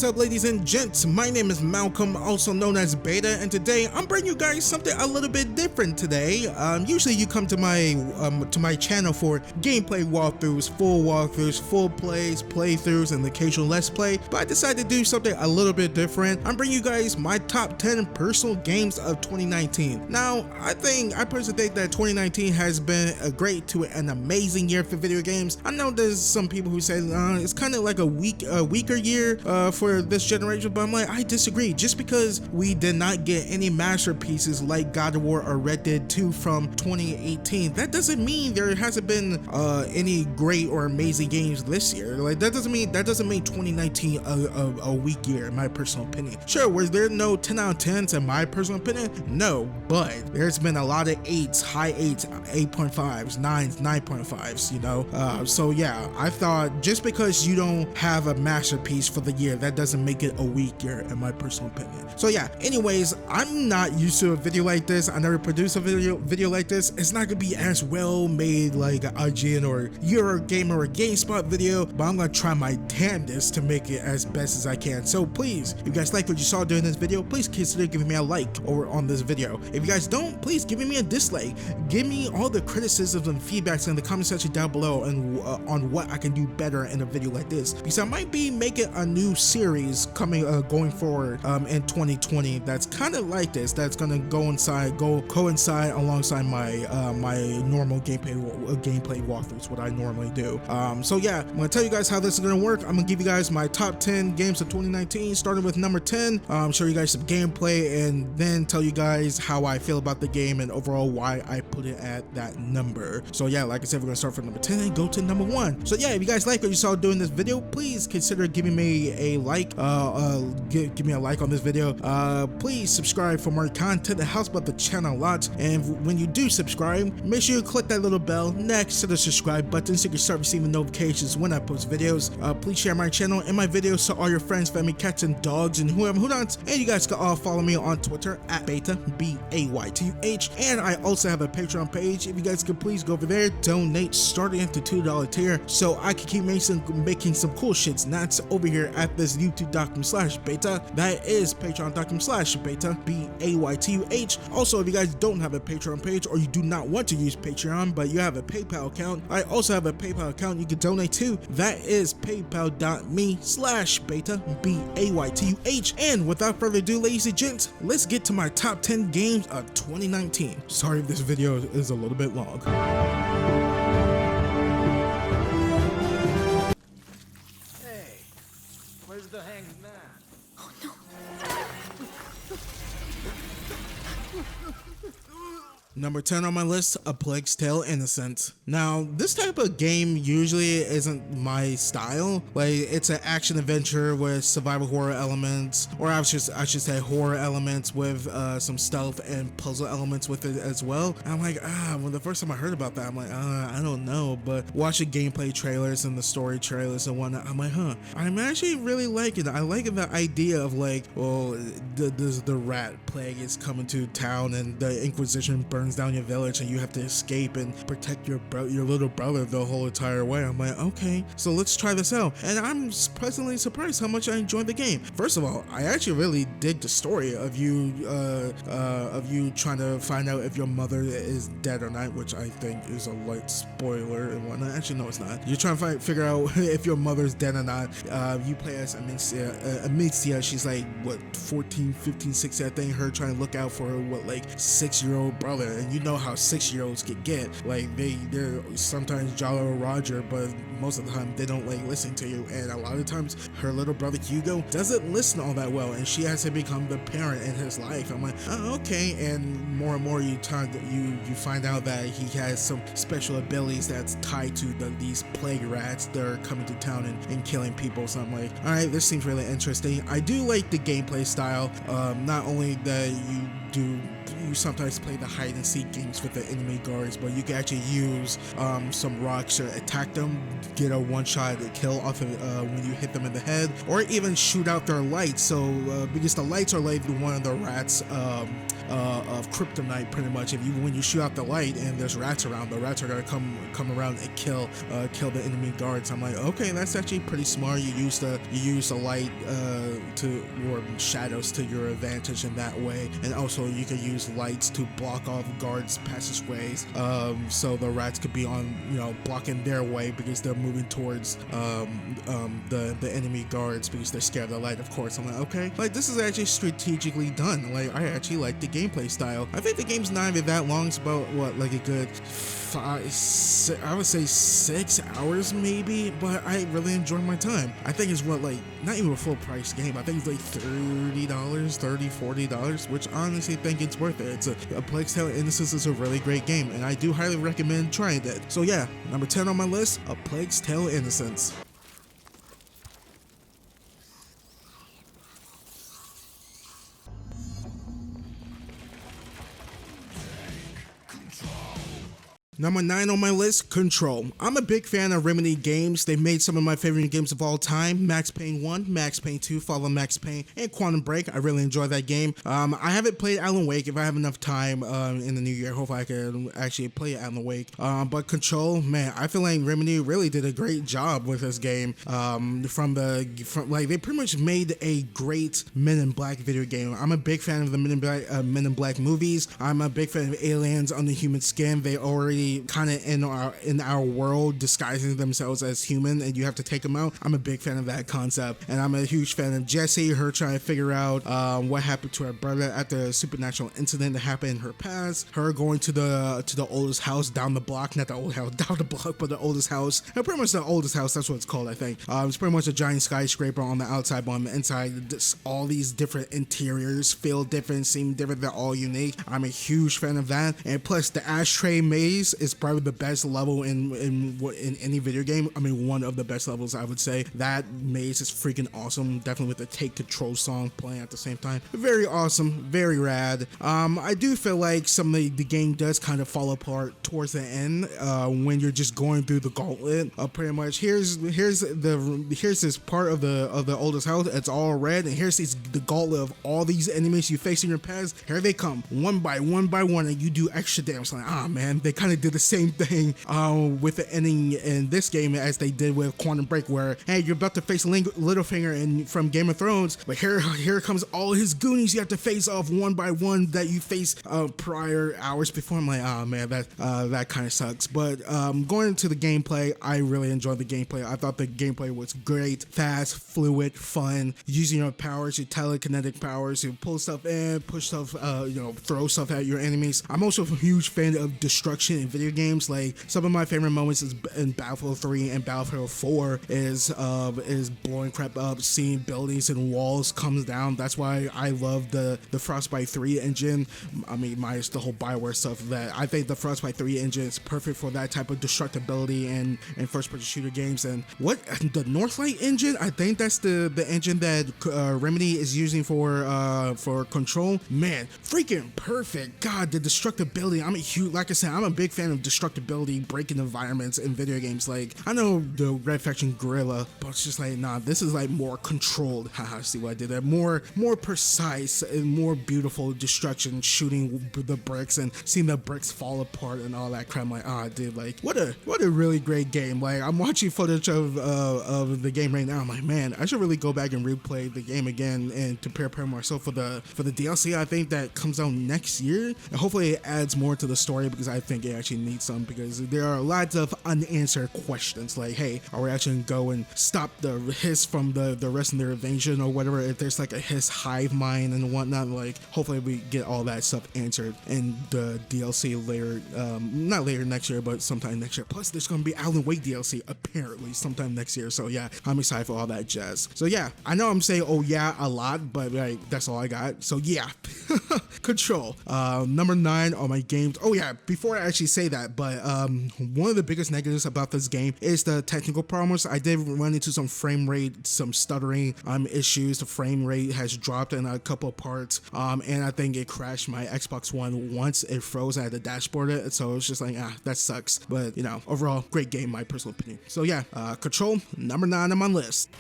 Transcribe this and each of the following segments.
What's up, ladies and gents? My name is Malcolm, also known as Beta, and today I'm bringing you guys something a little bit different today. Usually you come to my channel for gameplay walkthroughs, full plays, playthroughs, and the occasional let's play, but I decided to do something a little bit different. I'm bringing you guys my top 10 personal games of 2019. Now, I personally think that 2019 has been a great to an amazing year for video games. I know there's some people who say it's kind of like a weaker year for this generation, but I'm like, I disagree. Just because we did not get any masterpieces like God of War or Red Dead 2 from 2018, that doesn't mean there hasn't been any great or amazing games this year. Like that doesn't mean 2019 a weak year, in my personal opinion. Sure, was there no 10 out of 10s in my personal opinion? No, but there's been a lot of 8s, high 8s, 8.5s, 9s, 9.5s, you know. So yeah, I thought just because you don't have a masterpiece for the year, that doesn't make it a weak year, in my personal opinion. So yeah, anyways, I'm not used to a video like this. I never produced a video like this. It's not gonna be as well made like an IGN or Eurogamer or GameSpot video, but I'm gonna try my damnedest to make it as best as I can. So please, if you guys like what you saw during this video, please consider giving me a like over on this video. If you guys don't, please give me a dislike. Give me all the criticisms and feedbacks in the comment section down below and on what I can do better in a video like this, because I might be making a new series going forward in 2020 that's kind of like this, that's gonna coincide alongside my my normal gameplay walkthroughs, what I normally do. So yeah, I'm gonna tell you guys how this is gonna work. I'm gonna give you guys my top 10 games of 2019, starting with number 10. Show you guys some gameplay and then tell you guys how I feel about the game and overall why I put it at that number. So yeah, like I said, we're gonna start from number 10 and go to number 1. So yeah, if you guys like what you saw during this video, please consider giving me a like. Give me a like on this video. Please subscribe for more content. It helps out the channel a lot. And when you do subscribe, make sure you click that little bell next to the subscribe button so you can start receiving notifications when I post videos. Please share my channel and my videos to all your friends, family, cats, and dogs, and whoever who not. And you guys can all follow me on Twitter at Baytuh, Baytuh. And I also have a Patreon page. If you guys could please go over there, donate starting at the $2 tier so I can keep making some cool shits. And that's over here at this youtube.com/Baytuh. That is patreon.com/Baytuh, Baytuh. Also, if you guys don't have a Patreon page or you do not want to use Patreon but you have a PayPal account, I also have a PayPal account you can donate to. That is paypal.me/Baytuh, Baytuh. And without further ado, ladies and gents, let's get to my top 10 games of 2019. Sorry if this video is a little bit long. Hey, where's the hangman? Oh no. Number 10 on my list, A Plague's Tale: Innocent. Now, this type of game usually isn't my style. Like, it's an action adventure with survival horror elements, or I should say horror elements with some stealth and puzzle elements with it as well. And I'm like, when the first time I heard about that, I'm like, I don't know. But watching gameplay trailers and the story trailers and whatnot, I'm like, I'm actually really liking it. I like the idea of like, well, the rat plague is coming to town and the Inquisition burns down your village and you have to escape and protect your little brother the whole entire way. I'm like, okay, so let's try this out. And I'm pleasantly surprised how much I enjoyed the game. First of all, I actually really dig the story of you trying to find out if your mother is dead or not, which I think is a light spoiler and whatnot. Actually, no, it's not. You're trying to figure out if your mother's dead or not. You play as Amicia. She's like, what, 14, 15, 16, I think, her trying to look out for her, like 6-year-old brother. And you know how 6-year-olds get. Like, they're sometimes Jolly or Roger, but most of the time they don't like listen to you. And a lot of times her little brother Hugo doesn't listen all that well, and she has to become the parent in his life. I'm like, oh, okay. And more you find out that he has some special abilities that's tied to these plague rats that are coming to town and killing people. So I'm like, all right, this seems really interesting. I do like the gameplay style. Not only that you you sometimes play the hide and seek games with the enemy guards, but you can actually use some rocks to attack them, get a one-shot kill off of when you hit them in the head, or even shoot out their lights. So because the lights are like one of the rats of kryptonite, pretty much. When you shoot out the light and there's rats around, the rats are gonna come around and kill the enemy guards. I'm like, okay, that's actually pretty smart. You use the light or shadows to your advantage in that way, and also you can use lights to block off guards' passageways, so the rats could be on, blocking their way because they're moving towards the enemy guards because they're scared of the light, of course. I'm like, okay, like this is actually strategically done. Like I actually like the gameplay style. I think the game's not even that long. It's about like a good I would say 6 hours maybe, but I really enjoyed my time. I think it's not even a full price game. I think it's like $40, which I honestly think it's worth it. It's a Plague Tale Innocence is a really great game, and I do highly recommend trying it. So yeah, number 10 on my list, A Plague Tale Innocence. Number 9 on my list, Control. I'm a big fan of Remedy games. They've made some of my favorite games of all time: Max Payne 1, Max Payne 2, Follow Max Payne, and Quantum Break. I really enjoy that game. I haven't played Alan Wake. If I have enough time in the new year, hopefully I can actually play Alan Wake. But Control, man, I feel like Remedy really did a great job with this game. They pretty much made a great Men in Black video game. I'm a big fan of the Men in Black movies. I'm a big fan of aliens under human skin. They already kind of in our world disguising themselves as human, and you have to take them out. I'm a big fan of that concept, and I'm a huge fan of Jessie, her trying to figure out what happened to her brother after a supernatural incident that happened in her past, her going to the oldest house down the block, not the old house down the block, but the oldest house, and pretty much the oldest house, that's what it's called, I think. It's pretty much a giant skyscraper on the outside, but on the inside, all these different interiors feel different, seem different, they're all unique. I'm a huge fan of that, and plus the ashtray maze is probably the best level in any video game. I mean, one of the best levels, I would say. That maze is freaking awesome, definitely with the Take Control song playing at the same time. Very awesome, very rad. I do feel like some of the game does kind of fall apart towards the end when you're just going through the gauntlet. Pretty much, here's this part of the oldest house. It's all red, and here's the gauntlet of all these enemies you face in your past. Here they come, one by one, and you do extra damage. Like, man, they kind of did the same thing with the ending in this game as they did with Quantum Break, where, hey, you're about to face Littlefinger from Game of Thrones, but here comes all his goonies you have to face off one by one that you faced prior hours before. I'm like, oh man, that kind of sucks. But going into the gameplay, I really enjoyed the gameplay. I thought the gameplay was great, fast, fluid, fun, using your powers, your telekinetic powers, you pull stuff in, push stuff, throw stuff at your enemies. I'm also a huge fan of destruction in video games. Like, some of my favorite moments is in Battlefield 3 and Battlefield 4 is blowing crap up, seeing buildings and walls comes down. That's why I love the Frostbite 3 engine. I mean, minus the whole Bioware stuff. That I think the Frostbite 3 engine is perfect for that type of destructibility in first-person shooter games. And the Northlight engine, I think that's the engine that Remedy is using for Control. Man, freaking perfect. God, the destructibility. Like I said, I'm a big fan of destructibility, breaking environments in video games. Like, I know the Red Faction Guerrilla, but it's just like, nah, this is like more controlled. Haha, see what I did there? More precise and more beautiful destruction, shooting the bricks and seeing the bricks fall apart and all that crap. I'm like, dude, like, what a really great game. Like, I'm watching footage of the game right now. I'm like, man, I should really go back and replay the game again and to prepare myself for the DLC. I think that comes out next year, and hopefully it adds more to the story, because I think it actually needs some, because there are lots of unanswered questions, like, hey, are we actually gonna go and stop the hiss from the rest of their invasion or whatever, if there's like a hiss hive mind and whatnot. Like, hopefully we get all that stuff answered in the DLC later, not later next year, but sometime next year. Plus there's gonna be Alan Wake DLC apparently sometime next year, so yeah, I'm excited for all that jazz. So yeah, I know I'm saying oh yeah a lot, but like, that's all I got. So yeah. Control. Number 9 on my games. Oh yeah, before I actually say that, but one of the biggest negatives about this game is the technical problems. I did run into some frame rate, some stuttering issues. The frame rate has dropped in a couple of parts, and I think it crashed my Xbox One once. It froze at the dashboard, so it's just like, that sucks. But you know, overall, great game, my personal opinion. So yeah, Control, number 9 on my list.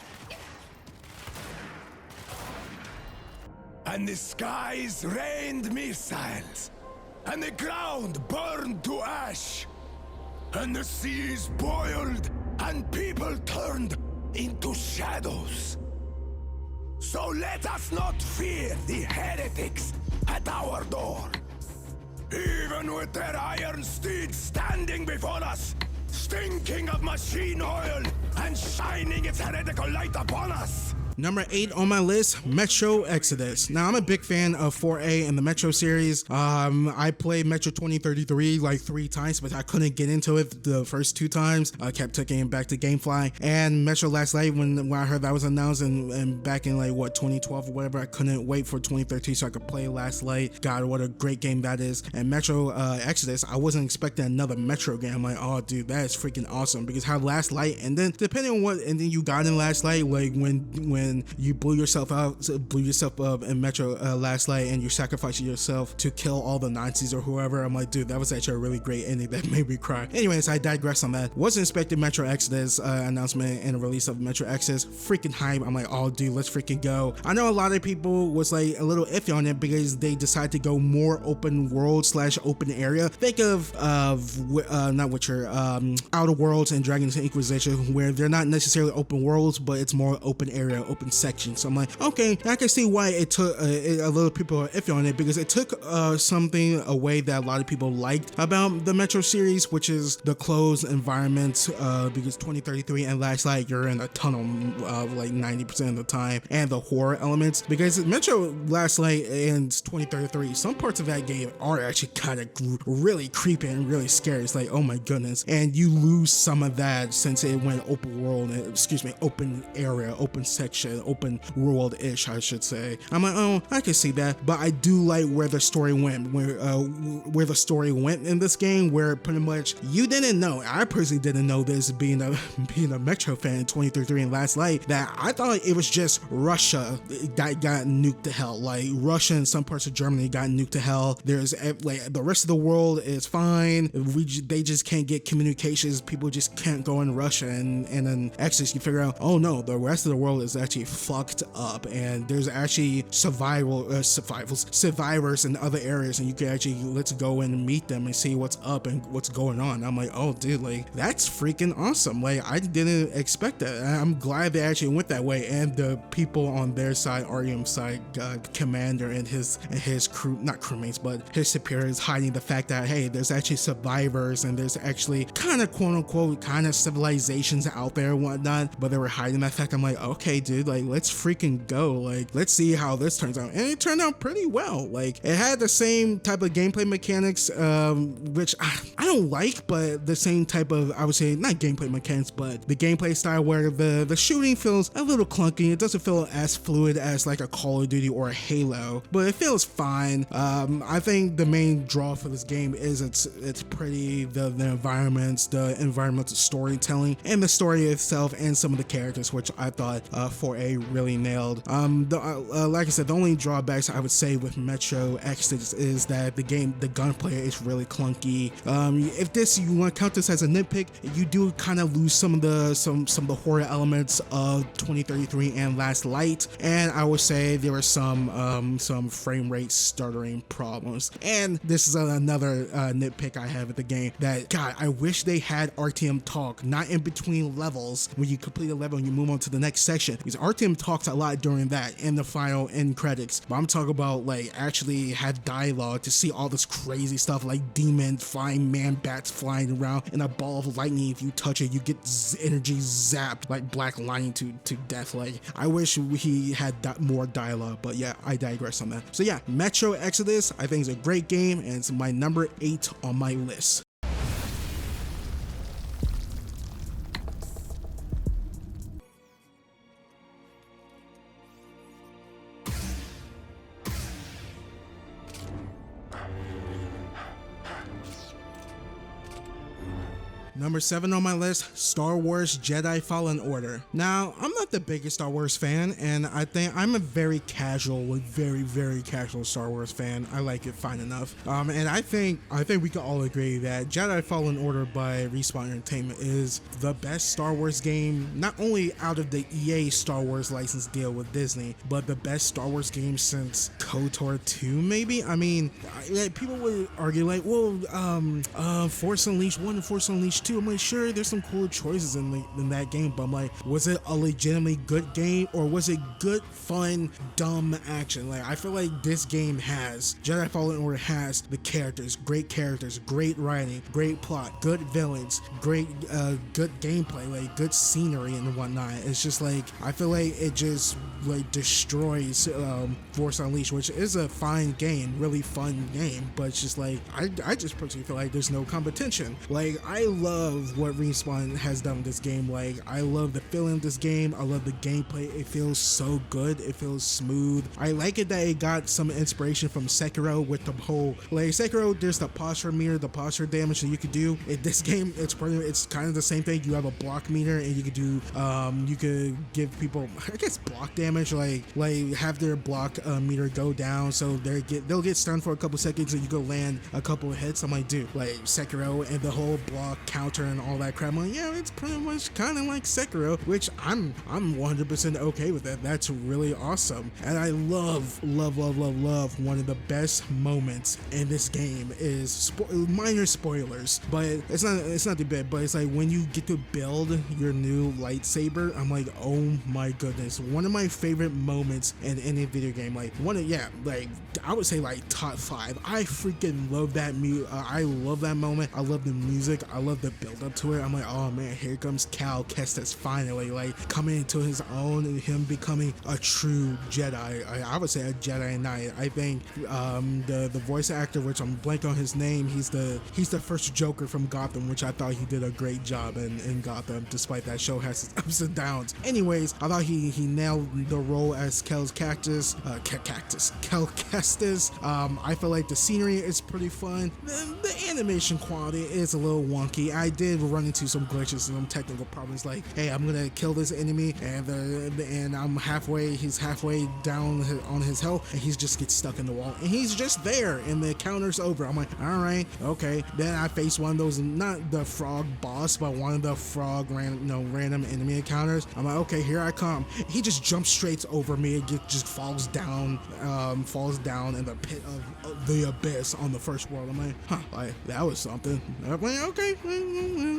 And the skies rained missiles, and the ground burned to ash, and the seas boiled, and people turned into shadows. So let us not fear the heretics at our door. Even with their iron steeds standing before us, stinking of machine oil and shining its heretical light upon us. Number 8 on my list, Metro Exodus. Now, I'm a big fan of 4A and the Metro series. I played Metro 2033 like 3 times, but I couldn't get into it the first 2 times. I kept taking it back to GameFly. And Metro Last Light, when I heard that was announced and back in like, 2012 or whatever, I couldn't wait for 2013 so I could play Last Light. God, what a great game that is. And Metro Exodus, I wasn't expecting another Metro game. I'm like, oh, dude, that is freaking awesome. Because how Last Light, and then depending on what ending you got in Last Light, like when you blew yourself up in Metro Last Light and you sacrificed yourself to kill all the Nazis or whoever, I'm like, dude, that was actually a really great ending that made me cry. Anyways, I digress on that. Wasn't expecting Metro Exodus announcement and the release of Metro Exodus. Freaking hype. I'm like, oh, dude, let's freaking go. I know a lot of people was like a little iffy on it because they decided to go more open world / open area. Think of not Witcher, Outer Worlds and Dragon's Inquisition, where they're not necessarily open worlds, but it's more open area, open section. So I'm like, okay, I can see why it took a little people are iffy on it, because it took something away that a lot of people liked about the Metro series, which is the closed environment, because 2033 and Last Light, you're in a tunnel like 90% of the time, and the horror elements, because Metro Last Light and 2033, some parts of that game are actually kind of really creepy and really scary. It's like, oh my goodness, and you lose some of that since it went open world, open area, open section, open world-ish, I should say. I'm like, oh, I can see that, but I do like where the story went, where the story went in this game, where pretty much you didn't know. I personally didn't know this, being a Metro fan in 2033 and Last Light, that I thought it was just Russia that got nuked to hell. Like Russia and some parts of Germany got nuked to hell. There's like the rest of the world is fine. They just can't get communications. People just can't go in Russia, and then Exodus, you figure out, oh no, the rest of the world is actually fucked up, and there's actually survivors in other areas, and you can actually, let's go in and meet them and see what's up and what's going on. I'm like, oh dude, like that's freaking awesome. Like I didn't expect that. I'm glad they actually went that way, and the people on their side, REM's side, commander and his crew, not crewmates, but his superiors, hiding the fact that, hey, there's actually survivors and there's actually kind of quote unquote kind of civilizations out there and whatnot, but they were hiding that fact. I'm like, okay dude, like let's freaking go. Like let's see how this turns out. And it turned out pretty well. Like it had the same type of gameplay mechanics, which I don't like, but the same type of, I would say, not gameplay mechanics, but the gameplay style where the shooting feels a little clunky. It doesn't feel as fluid as like a Call of Duty or a Halo, but it feels fine. I think the main draw for this game is it's pretty, the environments, the environmental storytelling, and the story itself, and some of the characters, which I thought 4A really nailed. Like I said, the only drawbacks I would say with Metro Exodus is that the gunplay is really clunky. If this, you want to count this as a nitpick, you do kind of lose some of the horror elements of 2033 and Last Light, and I would say there were some frame rate stuttering problems. And this is another nitpick I have at the game, that God, I wish they had RTM talk, not in between levels when you complete a level and you move on to the next section, because RTM talks a lot during that in the final end credits. But I'm talking about like actually had dialogue to see all this crazy stuff, like demon flying man bats flying around, and a ball of lightning, if you touch it you get energy zapped like Black Lightning to death. Like I wish he had more dialogue, but yeah, I digress on that. So yeah, Metro Exodus I think is a great game, and it's my number 8 on my list. Number 7 on my list, Star Wars Jedi Fallen Order. Now, I'm not the biggest Star Wars fan, and I think I'm a very casual, very casual Star Wars fan. I like it fine enough. And I think we can all agree that Jedi Fallen Order by Respawn Entertainment is the best Star Wars game, not only out of the EA Star Wars license deal with Disney, but the best Star Wars game since KOTOR 2, maybe? I mean, people would argue like, well, Force Unleashed 1 and Force Unleashed 2, I'm like, sure, there's some cool choices in that game, but I'm like, was it a legitimately good game, or was it good, fun, dumb action? Like, I feel like this game has, Jedi Fallen Order has the characters, great writing, great plot, good villains, great, good gameplay, like good scenery and whatnot. It's just like, I feel like it just like destroys Force Unleashed, which is a fine game, really fun game, but it's just like, I just personally feel like there's no competition. Like, I love what Respawn has done with this game. Like, I love the feeling of this game, I love the gameplay, it feels so good, it feels smooth. I like it that it got some inspiration from Sekiro with the whole, like, Sekiro, there's the posture meter, the posture damage that you could do. In this game, it's kind of the same thing. You have a block meter, and you could do, you could give people, I guess, block damage, like have their block meter go down, so they'll get stunned for a couple seconds, and you go land a couple of hits. I'm like, dude, like Sekiro and the whole block counter and all that crap. I'm like, yeah, it's pretty much kind of like Sekiro, which I'm 100% okay with that. That's really awesome. And I love one of the best moments in this game is minor spoilers, but it's not the bit, but it's like when you get to build your new lightsaber. I'm like, oh my goodness, one of my favorite moments in any video game. Like like I would say like top 5. I freaking love that I love that moment. I love the music, I love the build up to it. I'm like, oh man, here comes Cal Kestis finally, like coming into his own and him becoming a true Jedi. I would say a Jedi Knight. I think the voice actor, which I'm blank on his name, he's the first Joker from Gotham, which I thought he did a great job in Gotham, despite that show has its ups and downs. Anyways, I thought he nailed the role as Kel Kestis. I feel like the scenery is pretty fun. The animation quality is a little wonky. I did run into some glitches and some technical problems, like, hey, I'm gonna kill this enemy, and he's halfway down on his health, and he just gets stuck in the wall, and he's just there, and the counter's over. I'm like, all right, okay. Then I faced one of those, not the frog boss, but one of the frog random enemy encounters. I'm like, okay, here I come. He just jumps straight over me and just falls down in the pit of the abyss on the first world. I'm like, huh, like that was something. I'm like, okay,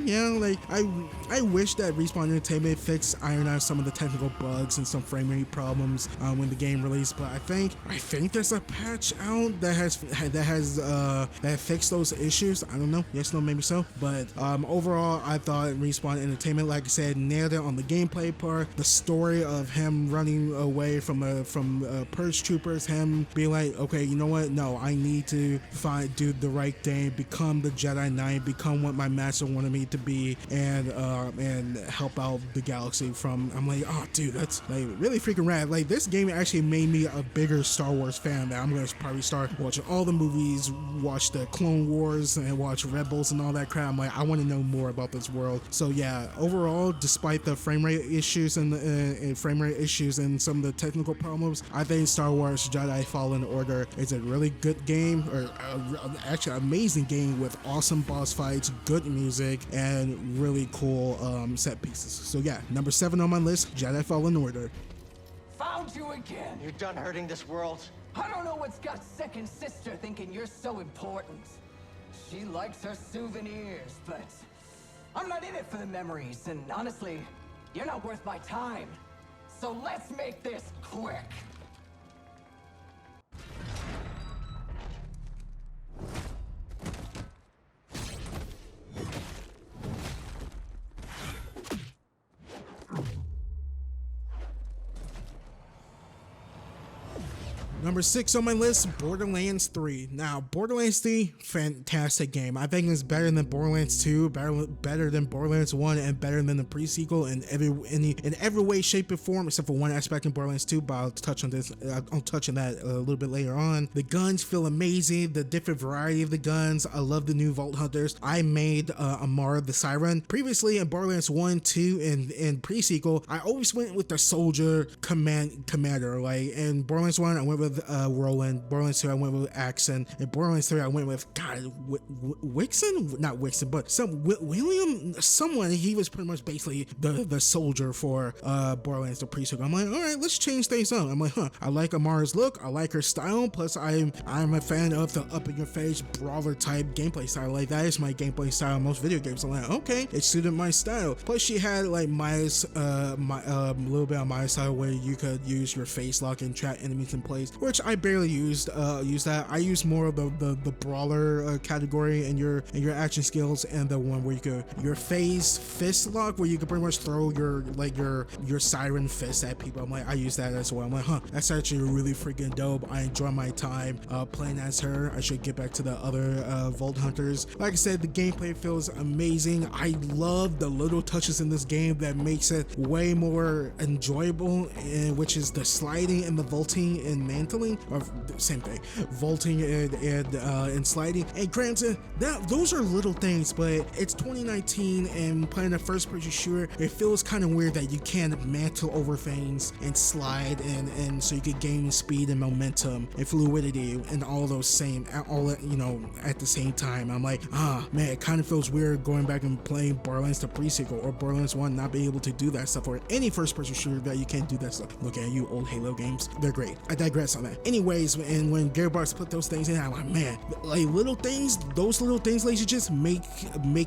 yeah, like I wish that Respawn Entertainment fixed iron out some of the technical bugs and some frame rate problems when the game released, but I think there's a patch out that fixed those issues. I don't know, yes, no, maybe so, but overall, I thought Respawn Entertainment, like I said, nailed it on the gameplay part. The story of him running away from purge troopers, him being like, okay, you know what, no, I need to do the right thing, become the Jedi Knight, become what my master wanted me to be, and help out the galaxy from. I'm like, oh dude, that's like really freaking rad. Like, this game actually made me a bigger Star Wars fan. That I'm gonna probably start watching all the movies, watch the Clone Wars, and watch Rebels and all that crap. I'm like, I want to know more about this world. So yeah, overall, despite the frame rate issues and some of the technical problems, I think Star Wars Jedi Fallen Order is a really good game, or actually amazing game with awesome boss fights, good music, and really cool set pieces. So yeah, number 7 on my list, Jedi Fallen Order. Found you again. You're done hurting this world. I don't know what's got second sister thinking you're so important. She likes her souvenirs, but I'm not in it for the memories, and honestly, you're not worth my time. So let's make this quick. Number 6 on my list, Borderlands 3. Now, Borderlands 3, fantastic game. I think it's better than Borderlands 2, better than Borderlands 1, and better than the pre-sequel in every way, shape, and form, except for one aspect in Borderlands 2, but I'll touch on that a little bit later on. The guns feel amazing, the different variety of the guns. I love the new Vault Hunters. I made Amara the Siren. Previously in Borderlands 1, 2, and pre-sequel, I always went with the soldier commander. Like in Borderlands 1, I went with Roland. Borderlands 2, I went with Axon. In Borderlands 3, I went with Wixon? Not Wixon, but William, someone. He was pretty much basically the soldier for Borderlands the pre-sequel. I'm like, all right, let's change things up. I'm like, I like Amara's look. I like her style. Plus, I'm a fan of the up-in-your-face brawler type gameplay style. Like that is my gameplay style in most video games. I'm like, okay, it suited my style. Plus, she had like Maya's a little bit of Maya's style where you could use your face lock and trap enemies in place, which I barely used that. I used more of the brawler category in your action skills, and the one where you could your face fist lock where you could pretty much throw your siren fist at people. I'm like, I use that as well. I'm like, that's actually really freaking dope. I enjoy my time playing as her. I should get back to the other Vault Hunters. Like I said, the gameplay feels amazing. I love the little touches in this game that makes it way more enjoyable, and which is the sliding and the vaulting and mantling, or same thing, vaulting and sliding. And granted, those are little things, but it's 2019 and playing a first-person shooter, it feels kind of weird that you can't mantle over things and slide, and so you could gain speed and momentum and fluidity and all those at the same time. I'm like, man, it kind of feels weird going back and playing Borderlands the pre-sequel or Borderlands 1 not being able to do that stuff, or any first-person shooter that you can't do that stuff. Look at you old Halo games, they're great. I digress on that. Anyways, and when Gearbox put those things in, I'm like, man, like those little things, like, just make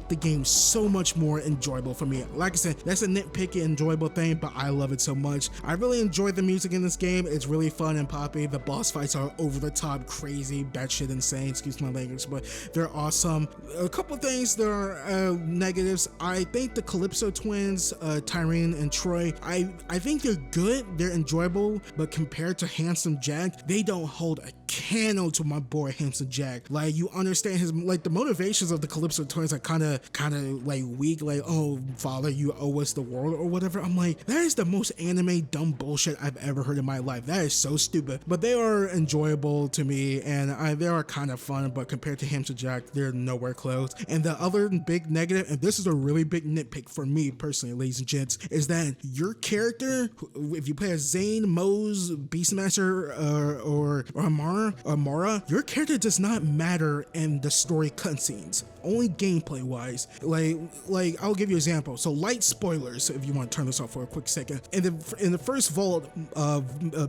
the game so much more enjoyable for me. Like I said, that's a nitpicky enjoyable thing, but I love it so much. I really enjoy the music in this game. It's really fun and poppy. The boss fights are over the top, crazy, batshit insane, excuse my language, but they're awesome. A couple things that are negatives. I think the Calypso twins, Tyrene and Troy, I think they're good, they're enjoyable, but compared to Handsome Jack, they don't hold a candle to my boy Handsome Jack. Like, you understand his, like, the motivations of the Calypso twins are kind of like weak, like, oh father, you owe us the world or whatever. I'm like, that is the most anime dumb bullshit I've ever heard in my life. That is so stupid, but they are enjoyable to me, and they are kind of fun, but compared to Handsome Jack, they're nowhere close. And the other big negative, and this is a really big nitpick for me personally, ladies and gents, is that your character, if you play as Zane, Mose, Beastmaster, or Amara, your character does not matter in the story cutscenes, only gameplay wise. Like I'll give you an example. So, light spoilers, if you want to turn this off for a quick second. In the first vault,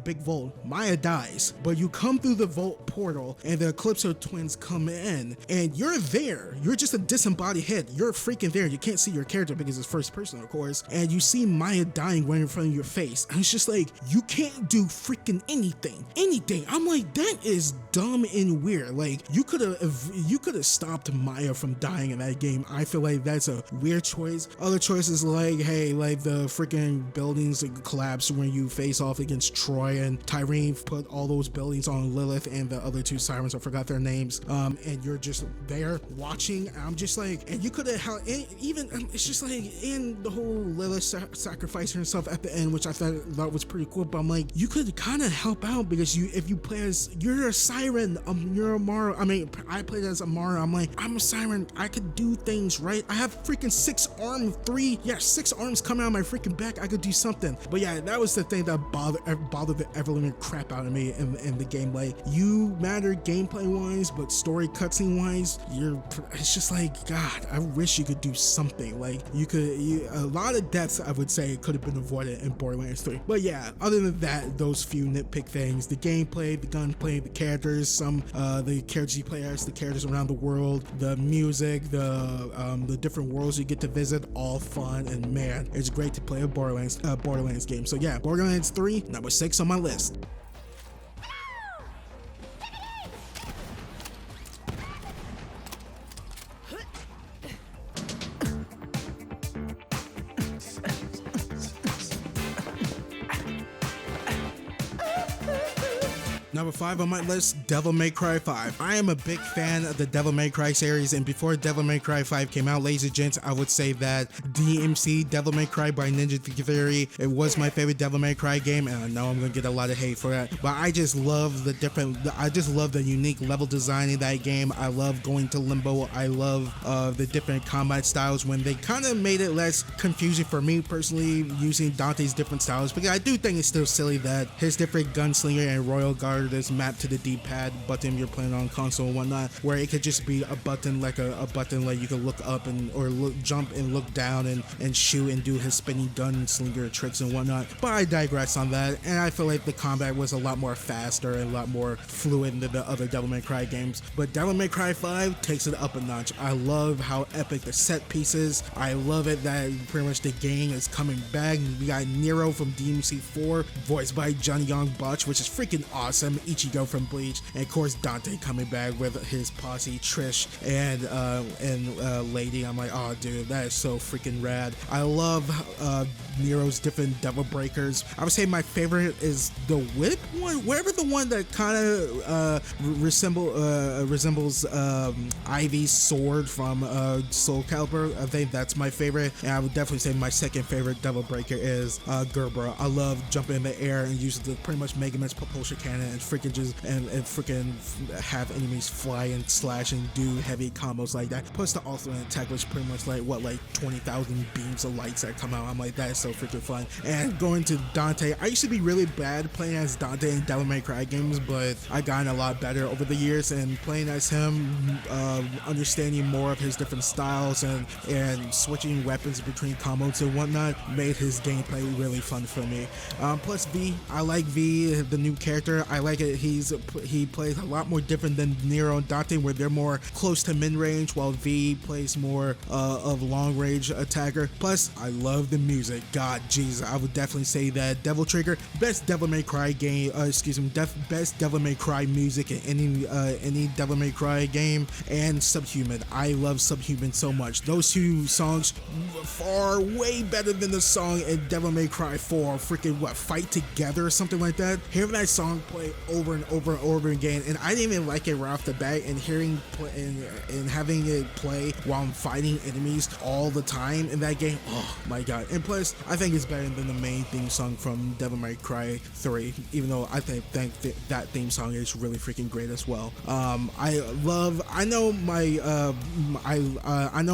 big vault, Maya dies, but you come through the vault portal and the Calypso twins come in, and you're there. You're just a disembodied head. You're freaking there. You can't see your character because it's first person, of course, and you see Maya dying right in front of your face, and it's just like, you can't do freaking anything. I'm like, that is dumb and weird. Like, you could have stopped Maya from dying in that game. I feel like that's a weird choice. Other choices, like, hey, like the freaking buildings collapse when you face off against Troy, and Tyrene put all those buildings on Lilith and the other two sirens, I forgot their names, and you're just there watching. I'm just like, and you could have even, it's just like, in the whole Lilith sacrificing herself at the end, which I thought was pretty cool, but I'm like, you could kind of help out, because if you play as, you're a siren, you're Amara. I mean, I played as Amara. I'm like, I'm a siren, I could do things, right? I have freaking 6 arms coming out of my freaking back. I could do something. But yeah, that was the thing that bothered the ever-living crap out of me in the game. Like, you matter gameplay wise, but story cutscene wise, it's just like, God, I wish you could do something. Like, a lot of deaths, I would say, could have been avoided in Borderlands 3. But yeah, other than that, those few nitpick things, the gameplay, the gunplay, the characters, the characters you play as, the characters around the world, the music, the different worlds you get to visit, all fun, and man, it's great to play a Borderlands game. So yeah, Borderlands 3, number 6 on my list. Number 5 on my list, Devil May Cry 5. I am a big fan of the Devil May Cry series, and before Devil May Cry 5 came out, ladies and gents, I would say that DMC, Devil May Cry by Ninja Theory, it was my favorite Devil May Cry game, and I know I'm gonna get a lot of hate for that, but I just love the unique level design in that game. I love going to Limbo. I love the different combat styles when they kind of made it less confusing for me personally, using Dante's different styles, because I do think it's still silly that his different gunslinger and royal guard is mapped to the D-pad button you're playing on console and whatnot, where it could just be a button like a button like you could look up and or jump and look down and shoot and do his spinning gunslinger tricks and whatnot. But I digress on that, and I feel like the combat was a lot more faster and a lot more fluid than the other Devil May Cry games. But Devil May Cry 5 takes it up a notch. I love how epic the set pieces. I love it that pretty much the gang is coming back. We got Nero from DMC 4, voiced by Johnny Young Butch, which is freaking awesome. Ichigo from Bleach, and of course Dante coming back with his posse Trish and Lady. I'm like, oh dude, that is so freaking rad. I love Nero's different devil breakers. I would say my favorite is the whip one, wherever the one that kind of resembles Ivy's sword from Soul Calibur. I think that's my favorite, and I would definitely say my second favorite devil breaker is Gerber. I love jumping in the air and using the pretty much Mega Man's propulsion cannon and freaking just and freaking have enemies fly and slash and do heavy combos like that. Plus the ultimate attack, which pretty much like 20,000 beams of lights that come out. I'm like, that is so freaking fun. And going to Dante, I used to be really bad playing as Dante in Devil May Cry games, but I gotten a lot better over the years, and playing as him, understanding more of his different styles and switching weapons between combos and whatnot made his gameplay really fun for me. Plus V, I like V, the new character. I like it. He plays a lot more different than Nero and Dante, where they're more close to mid-range, while V plays more of long-range attacker. Plus, I love the music. God, jeez, I would definitely say that Devil Trigger, best Devil May Cry game. Best Devil May Cry music in any Devil May Cry game, and Subhuman. I love Subhuman so much. Those two songs far way better than the song in Devil May Cry 4. Freaking Fight Together or something like that. Hearing that song play over and over and over again, and I didn't even like it right off the bat, and hearing and having it play while I'm fighting enemies all the time in that game, oh my god. And plus, I think it's better than the main theme song from Devil May Cry 3, even though I think that theme song is really freaking great as well. I know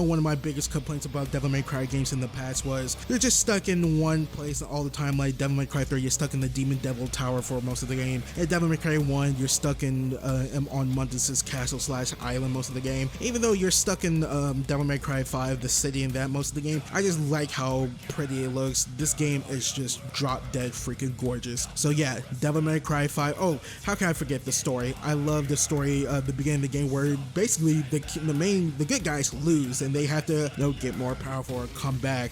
one of my biggest complaints about Devil May Cry games in the past was they're just stuck in one place all the time. Like Devil May Cry 3, you're stuck in the Demon Devil Tower for most of the game. In Devil May Cry 1, you're stuck in on Mundus's castle / island most of the game. Even though you're stuck in Devil May Cry 5, the city and that most of the game, I just like how pretty it looks. This game is just drop dead freaking gorgeous. So yeah, Devil May Cry 5. Oh, how can I forget the story? I love the story, the beginning of the game, where basically the good guys lose and they have to get more powerful or come back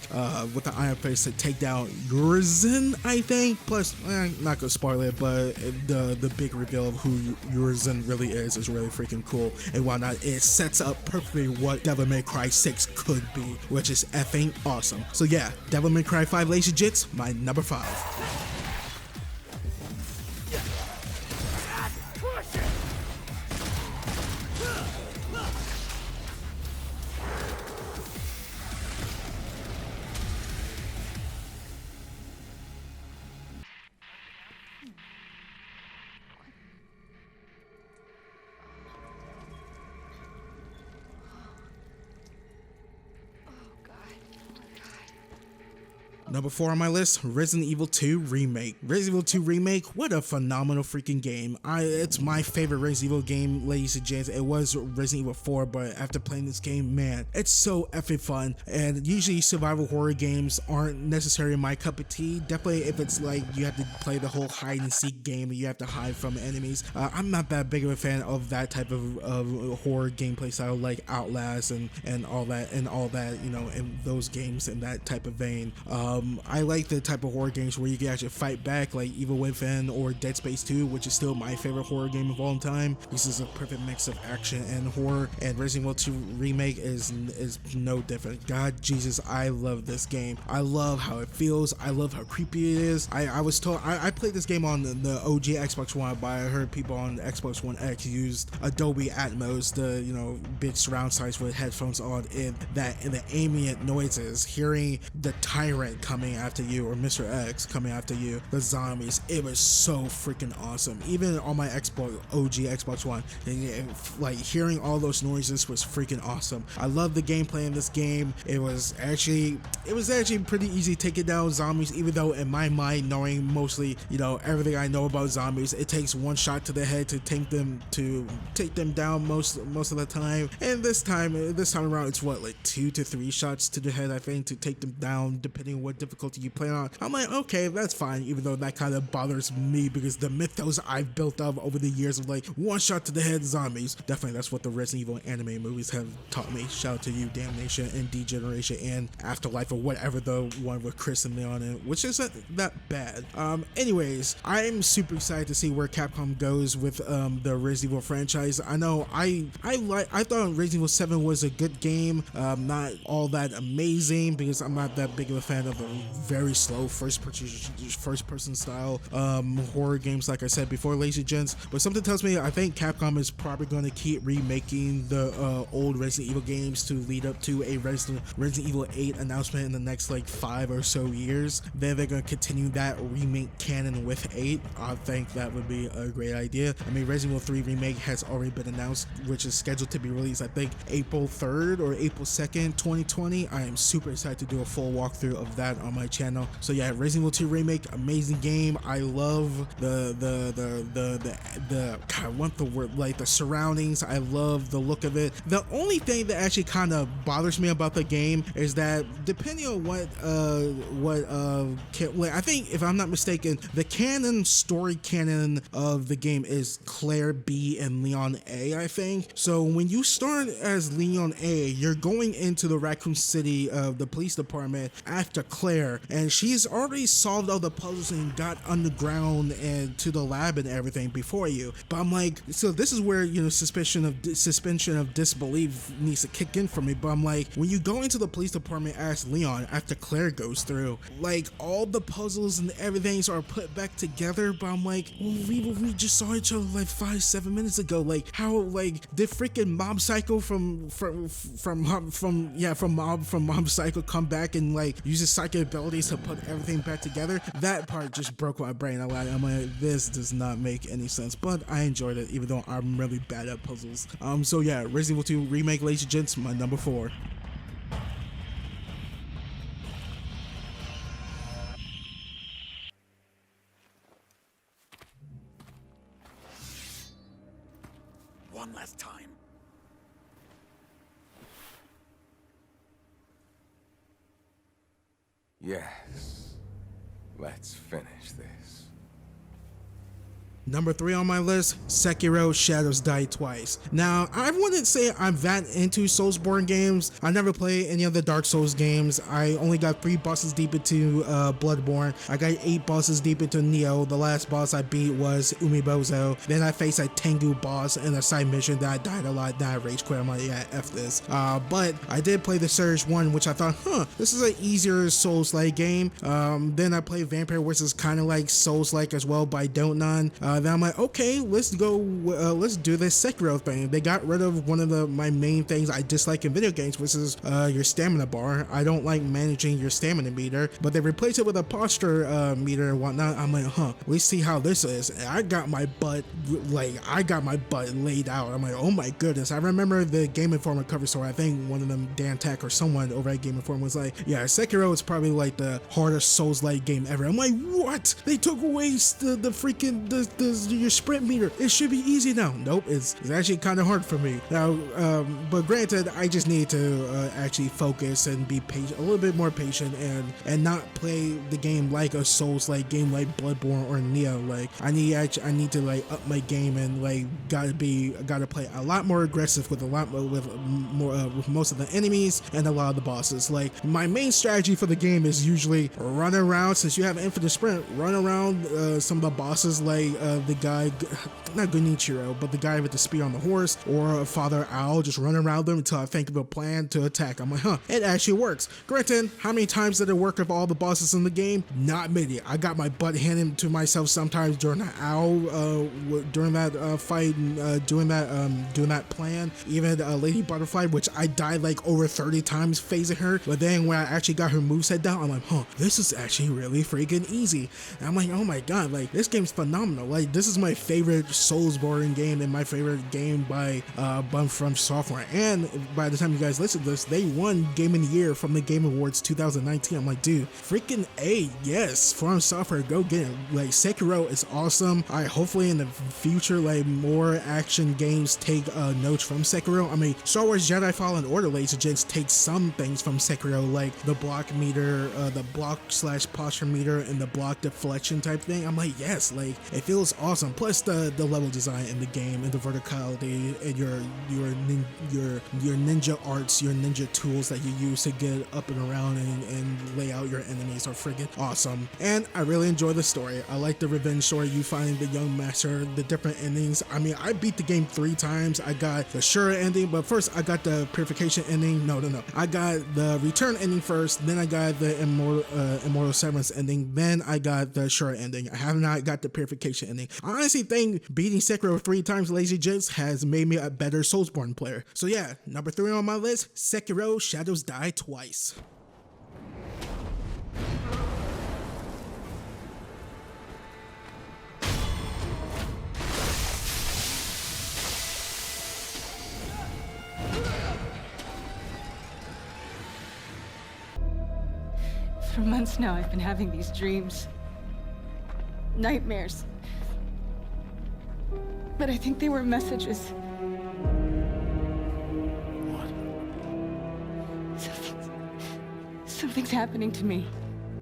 with the Iron Fist to take down Urizen, I think. Plus, not gonna spoil it, but the big reveal of who Urizen really is really freaking cool and whatnot. It sets up perfectly what Devil May Cry 6 could be, which is effing awesome. So yeah, Devil May Cry 5, ladies and gents, my number 5. Number 4 on my list, Resident Evil 2 Remake. Resident Evil 2 Remake, what a phenomenal freaking game. It's my favorite Resident Evil game, ladies and gents. It was Resident Evil 4, but after playing this game, man, it's so effing fun. And usually survival horror games aren't necessarily my cup of tea. Definitely if it's like you have to play the whole hide and seek game and you have to hide from enemies. I'm not that big of a fan of that type of horror gameplay style, like Outlast and all that, in those games in that type of vein. I like the type of horror games where you can actually fight back, like Evil Within or Dead Space 2, which is still my favorite horror game of all time. This is a perfect mix of action and horror, and Resident Evil 2 Remake is no different. God Jesus, I love this game. I love how it feels. I love how creepy it is. I was told I played this game on the OG Xbox One, but I heard people on Xbox One X used Adobe Atmos, the big surround size with headphones on, and the ambient noises, hearing the tyrant coming after you or Mr. X coming after you, the zombies. It was so freaking awesome. Even on my OG Xbox One, and like hearing all those noises was freaking awesome. I love the gameplay in this game. It was actually pretty easy taking down zombies, even though in my mind, knowing mostly everything I know about zombies, it takes one shot to the head to take them down most of the time. And this time around, it's what, like 2 to 3 shots to the head, I think, to take them down, depending on what difficulty you play on. I'm like, okay, that's fine, even though that kind of bothers me because the mythos I've built up over the years of like one shot to the head zombies. Definitely that's what the Resident Evil anime movies have taught me. Shout out to you, Damnation and Degeneration and Afterlife, or whatever the one with Chris and Leon in, which isn't that bad. Anyways, I'm super excited to see where Capcom goes with the Resident Evil franchise. I know I thought Resident Evil 7 was a good game, not all that amazing because I'm not that big of a fan of the very slow first person style horror games, like I said before, lazy gens. But something tells me I think Capcom is probably going to keep remaking the old Resident Evil games to lead up to a Resident Evil 8 announcement in the next like 5 or so years. Then they're going to continue that remake canon with 8. I think that would be a great idea. I mean, Resident Evil 3 Remake has already been announced, which is scheduled to be released, I think, April 3rd or April 2nd, 2020. I am super excited to do a full walkthrough of that on my channel. So yeah, Resident Evil 2 Remake, amazing game. I love the God, what the word, like the surroundings. I love the look of it. The only thing that actually kind of bothers me about the game is that depending on I think, if I'm not mistaken, the story canon of the game is Claire B and Leon A, I think. So when you start as Leon A, you're going into the Raccoon City of the police department after Claire, and she's already solved all the puzzles and got underground and to the lab and everything before you. But I'm like, so this is where suspension of disbelief needs to kick in for me. But I'm like, when you go into the police department as Leon after Claire goes through, like all the puzzles and everything are put back together. But I'm like, well, we just saw each other like 5-7 minutes ago. Like, how, like, did freaking Mob Psycho from Mob Psycho come back and like use his psychic abilities to put everything back together? That part just broke my brain. I'm like, this does not make any sense. But I enjoyed it, even though I'm really bad at puzzles. So yeah, Resident Evil 2 Remake, ladies and gents, my number 4. One last time. Yes. Let's finish this. Number 3 on my list, Sekiro Shadows Die Twice. Now, I wouldn't say I'm that into Soulsborne games. I never played any of the Dark Souls games. I only got 3 bosses deep into Bloodborne. I got 8 bosses deep into Neo. The last boss I beat was Umibozo. Then I faced a Tengu boss in a side mission that I died a lot. Then I rage quit. I'm like, yeah, F this. But I did play the Surge 1, which I thought, this is an easier Souls-like game. Then I played Vampire, which is kind of like Souls-like as well, by Dontnod. Then I'm like, okay, let's do this Sekiro thing. They got rid of one of my main things I dislike in video games, which is your stamina bar. I don't like managing your stamina meter, but they replaced it with a posture meter and whatnot. I'm like, let's see how this is. And I got my butt laid out. I'm like, oh my goodness. I remember the Game Informer cover story. I think one of them, Dan Tech or someone over at Game Informer, was like, yeah, Sekiro is probably like the hardest Souls-like game ever. I'm like, what? They took away the freaking your sprint meter. It should be easy now. Nope, it's actually kind of hard for me now. But granted, I just need to actually focus and be patient, a little bit more patient, and not play the game like a Souls-like game like Bloodborne or Neo. Like I need to like up my game and like gotta play a lot more aggressive with with most of the enemies and a lot of the bosses. Like my main strategy for the game is usually run around, since you have infinite sprint, run around some of the bosses, like the guy, not Gunichiro, but the guy with the spear on the horse, or Father Owl. Just run around them until I think of a plan to attack. I'm like, huh, it actually works. Granted, how many times did it work with all the bosses in the game? Not many. I got my butt handed to myself sometimes during the Owl, during that fight, doing that plan. Even Lady Butterfly, which I died like over 30 times phasing her, but then when I actually got her moveset down, I'm like, huh, this is actually really freaking easy. And I'm like, oh my god, like this game's phenomenal. Like this is my favorite Soulsborne game and my favorite game by From Software. And by the time you guys listen to this, they won Game of the Year from the Game Awards 2019. I'm like, dude, freaking A, yes, From Software, go get it. Like Sekiro is awesome. Hopefully in the future, like more action games take notes from Sekiro. I mean, Star Wars Jedi Fallen Order, ladies and gents, takes some things from Sekiro, like the block meter, the block/posture meter, and the block deflection type thing. I'm like, yes, like it feels awesome. Plus the level design in the game and the verticality and your ninja arts, your ninja tools that you use to get up and around and lay out your enemies are friggin' awesome. And I really enjoy the story. I like the revenge story. You find the young master, the different endings. I mean, I beat the game 3 times. I got the Shura ending, but first I got the purification ending. No. I got the return ending first, then I got the immortal severance ending, then I got the Shura ending. I have not got the purification ending. I honestly think beating Sekiro 3 times, lazy jits, has made me a better Soulsborne player. So yeah, number 3 on my list, Sekiro Shadows Die Twice. For months now, I've been having these dreams. Nightmares. But I think they were messages. What? Something's happening to me.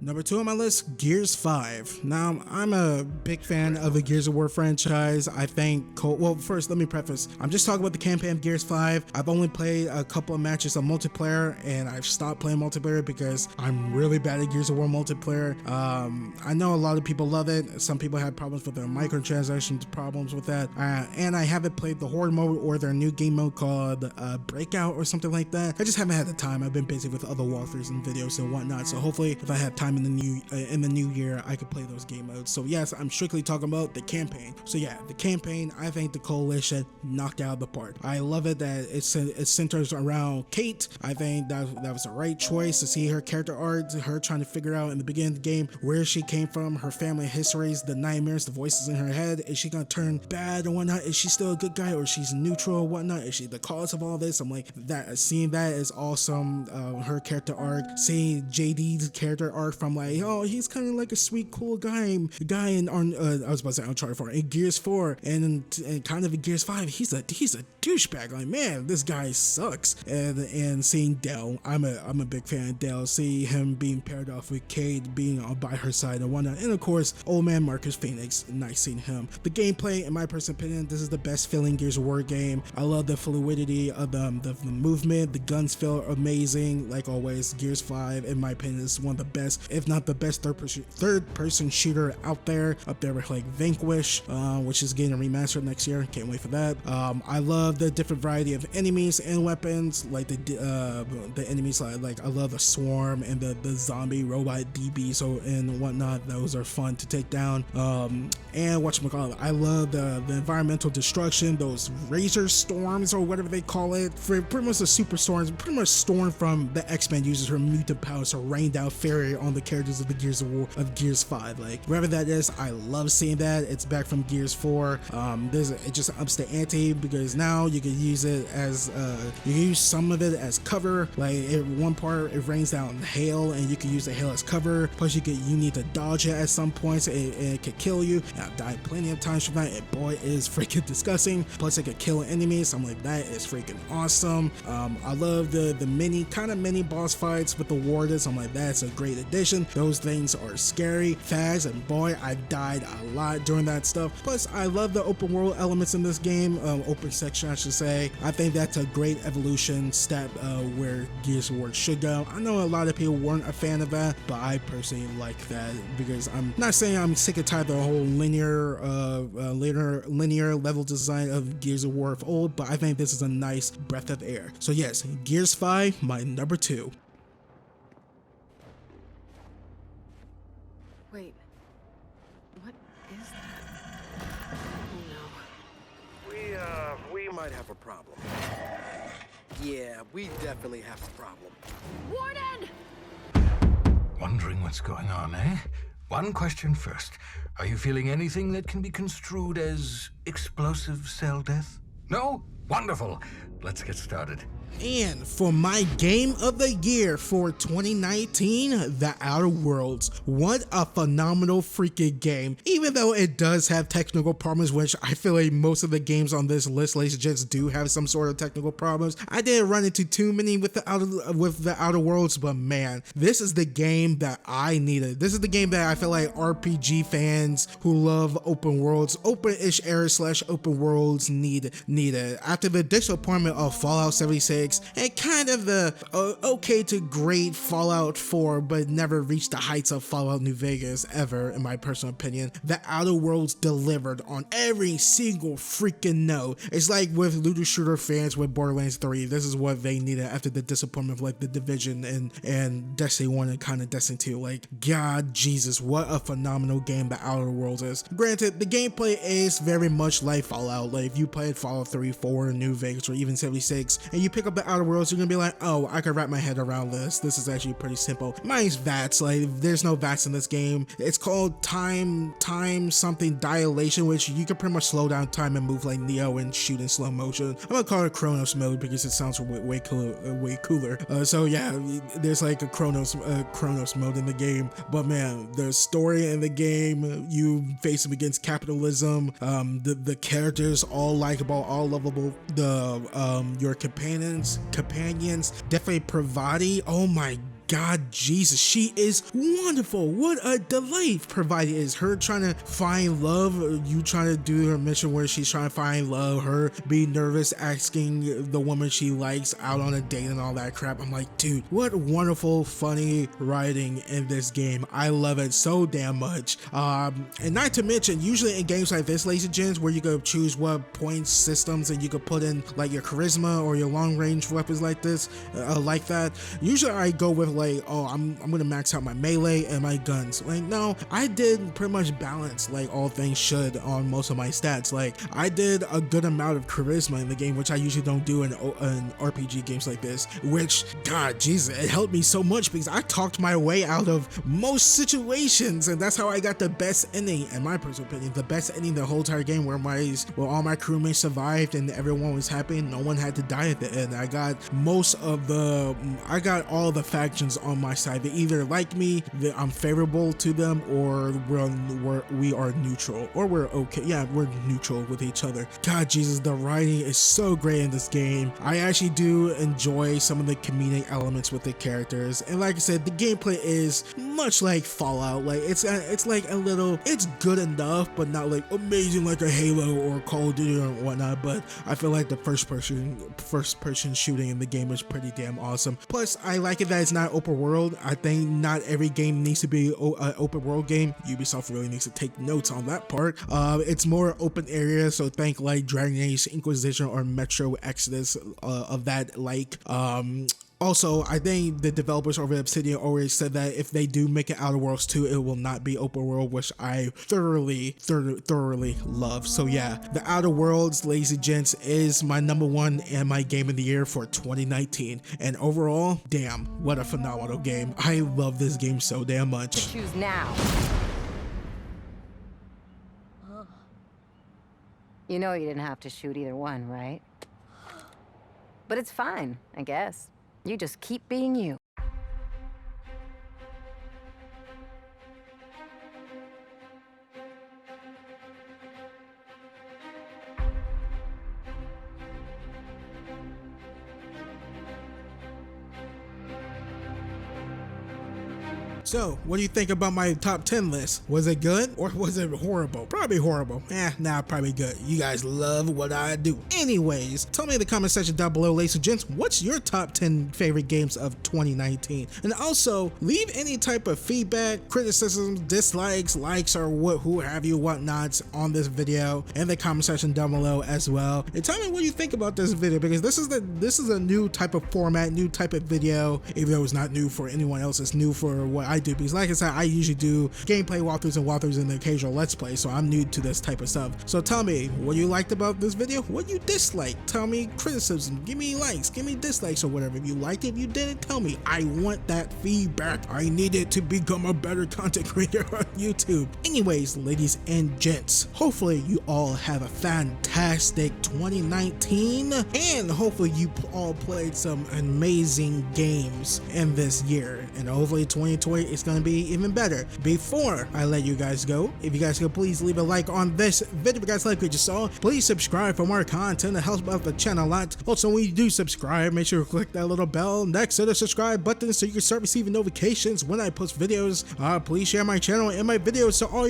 Number 2 on my list, Gears 5. Now, I'm a big fan of the Gears of War franchise. I think, well, first, let me preface. I'm just talking about the campaign of Gears 5. I've only played a couple of matches of multiplayer, and I've stopped playing multiplayer because I'm really bad at Gears of War multiplayer. I know a lot of people love it. Some people have problems with their microtransactions, problems with that. And I haven't played the Horde mode or their new game mode called Breakout or something like that. I just haven't had the time. I've been busy with other walkthroughs and videos and whatnot. So hopefully, if I have time in the new year, I could play those game modes. So yes, I'm strictly talking about the campaign. So yeah, the campaign, I think the Coalition knocked out the park. I love it that it centers around Kate. I think that was the right choice to see her character arc, her trying to figure out in the beginning of the game where she came from, her family histories, the nightmares, the voices in her head. Is she gonna turn bad or whatnot? Is she still a good guy, or she's neutral or whatnot? Is she the cause of all this? I'm like, that seeing that is awesome. Her character arc, seeing JD's character arc from like, oh, he's kind of like a sweet, cool guy in I was about to say Uncharted 4, in Gears 4, and kind of in Gears 5, he's a douchebag. Like, man, this guy sucks. And seeing Dell, I'm a big fan of Dell. See him being paired off with Cade, being on by her side and whatnot, and of course, old man Marcus Phoenix. Nice seeing him. The gameplay, in my personal opinion, this is the best feeling Gears of War game. I love the fluidity of the movement. The guns feel amazing, like always. Gears 5, in my opinion, is one of the best, if not the best third person shooter out there, up there with like Vanquish, which is getting a remaster next year. Can't wait for that. I love the different variety of enemies and weapons, like the enemies, like I love the swarm and the zombie robot DBs and whatnot. Those are fun to take down. And whatchamacallit, I love the environmental destruction, those razor storms or whatever they call it. For pretty much the super storms, pretty much Storm from the X-Men uses her mutant powers to rain down fairy on the characters of the Gears of War of Gears 5. Like wherever that is, I love seeing that. It's back from Gears 4. It just ups the ante because now you can use it as you can use some of it as cover. Like one part it rains down hail and you can use the hail as cover. Plus you need to dodge it at some points and it could kill you. And I've died plenty of times from that, and boy, it is freaking disgusting. Plus it could kill enemies. Something like that is freaking awesome. I love the mini boss fights with the wardens. I'm like, that's a great addition. Those things are scary, fast, and boy, I've died a lot during that stuff. Plus I love the open world elements in this game, open section I should say. I think that's a great evolution step where Gears of War should go. I know a lot of people weren't a fan of that, but I personally like that because I'm not saying I'm sick and tired of the whole linear level design of Gears of War of old, but I think this is a nice breath of air. So yes, Gears 5, my number 2. Wait. What is that? Oh no. We might have a problem. Yeah, we definitely have a problem. Warden! Wondering what's going on, eh? One question first. Are you feeling anything that can be construed as explosive cell death? No? Wonderful. Let's get started. And for my game of the year for 2019, The Outer Worlds. What a phenomenal freaking game. Even though it does have technical problems, which I feel like most of the games on this list, ladies and gents, do have some sort of technical problems. I didn't run into too many with the Outer Worlds, but man, this is the game that I needed. This is the game that I feel like RPG fans who love open worlds, open-ish era / open worlds needed. After the disappointment of Fallout 76, and kind of the okay to great Fallout 4, but never reached the heights of Fallout New Vegas ever, in my personal opinion, The Outer Worlds delivered on every single freaking note. It's like with looter shooter fans with Borderlands 3, this is what they needed after the disappointment of like The Division and Destiny 1 and kind of Destiny 2. Like, God Jesus, what a phenomenal game The Outer Worlds is. Granted, the gameplay is very much like Fallout. Like if you played Fallout 3, 4, New Vegas, or even 76, and you pick up The Outer Worlds, you're gonna be like, oh, I can wrap my head around this. This is actually pretty simple. Minus VATS, like there's no VATS in this game. It's called time something dilation, which you can pretty much slow down time and move like Neo and shoot in slow motion. I'm gonna call it Chronos mode because it sounds way cooler. So yeah, there's like a Chronos mode in the game. But man, the story in the game, you face them against capitalism. The characters all likable, all lovable. Your companions definitely Pravati. Oh my God, Jesus, she is wonderful. What a delight Pravati is. Her trying to find love, you trying to do her mission where she's trying to find love, her being nervous, asking the woman she likes out on a date and all that crap. I'm like, dude, what wonderful, funny writing in this game. I love it so damn much. And not to mention, usually in games like this, ladies and gents, where you could choose what points systems and you could put in like your charisma or your long range weapons like this, like that. Usually I go with like, oh, I'm gonna max out my melee and my guns. Like, no, I did pretty much balance like all things should on most of my stats. Like, I did a good amount of charisma in the game, which I usually don't do in RPG games like this, which, God, Jesus, it helped me so much because I talked my way out of most situations, and that's how I got the best ending, in my personal opinion, the best ending the whole entire game, where all my crewmates survived and everyone was happy and no one had to die at the end. I got all the factions on my side. They either like me, that I'm favorable to them, or we are neutral, or we're okay. Yeah, we're neutral with each other. God, Jesus, the writing is so great in this game. I actually do enjoy some of the comedic elements with the characters, and like I said, the gameplay is much like Fallout. Like it's like a little, it's good enough, but not like amazing like a Halo or Call of Duty or whatnot. But I feel like the first person shooting in the game is pretty damn awesome. Plus, I like it that it's not open world. I think not every game needs to be an open world game. Ubisoft really needs to take notes on that part. It's more open area, so think like Dragon Age Inquisition or Metro Exodus of that like Also, I think the developers over at Obsidian already said that if they do make an Outer Worlds 2, it will not be open world, which I thoroughly love. So yeah, the Outer Worlds, ladies and gents, is my #1 and my game of the year for 2019. And overall, damn, what a phenomenal game. I love this game so damn much. Choose now. You know you didn't have to shoot either one, right? But it's fine, I guess. You just keep being you. So, what do you think about my top 10 list? Was it good or was it horrible? Probably horrible. Probably good. You guys love what I do. Anyways, tell me in the comment section down below, ladies and gents, what's your top 10 favorite games of 2019? And also, leave any type of feedback, criticisms, dislikes, likes, or who have you, whatnots on this video in the comment section down below as well. And tell me what you think about this video, because this is a new type of format, new type of video. Even though it's not new for anyone else, it's new for what I do, because like I said, I usually do gameplay walkthroughs and the occasional let's play, so I'm new to this type of stuff. So tell me what you liked about this video, what you disliked. Tell me criticism, give me likes, give me dislikes, or whatever. If you liked it, if you didn't, tell me. I want that feedback. I need it to become a better content creator on YouTube. Anyways, ladies and gents, hopefully you all have a fantastic 2019, and hopefully you all played some amazing games in this year, and hopefully 2020 is going to be even better. Before I let you guys go, if you guys could please leave a like on this video. If you guys like what you saw, please subscribe for more content. It helps out the channel a lot. Also, when you do subscribe, make sure to click that little bell next to the subscribe button so you can start receiving notifications when I post videos. Please share my channel and my videos to all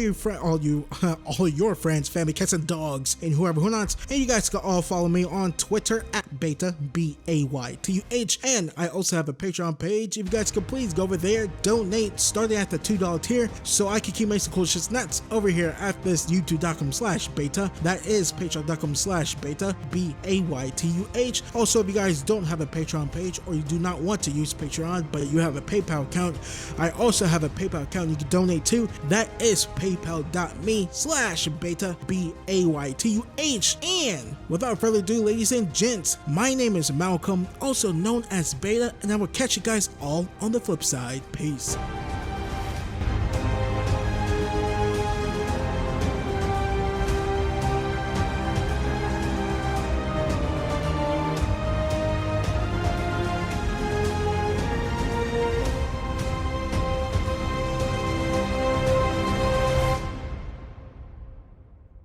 your friends, family, cats and dogs, and whoever who not. And you guys can all follow me on Twitter at Baytuh, Baytuh, and I also have a Patreon page. If you guys could please go over there, donate starting at the $2 tier so I can keep making cool shit nuts over here at this youtube.com/Baytuh. That is patreon.com/Baytuh, Baytuh. Also, if you guys don't have a Patreon page, or you do not want to use Patreon but you have a PayPal account, I also have a PayPal account you can donate to. That is paypal.me/Baytuh, Baytuh. And without further ado, ladies and gents, my name is Malcolm, also known as Baytuh, and I will catch you guys all on the flip side. Peace.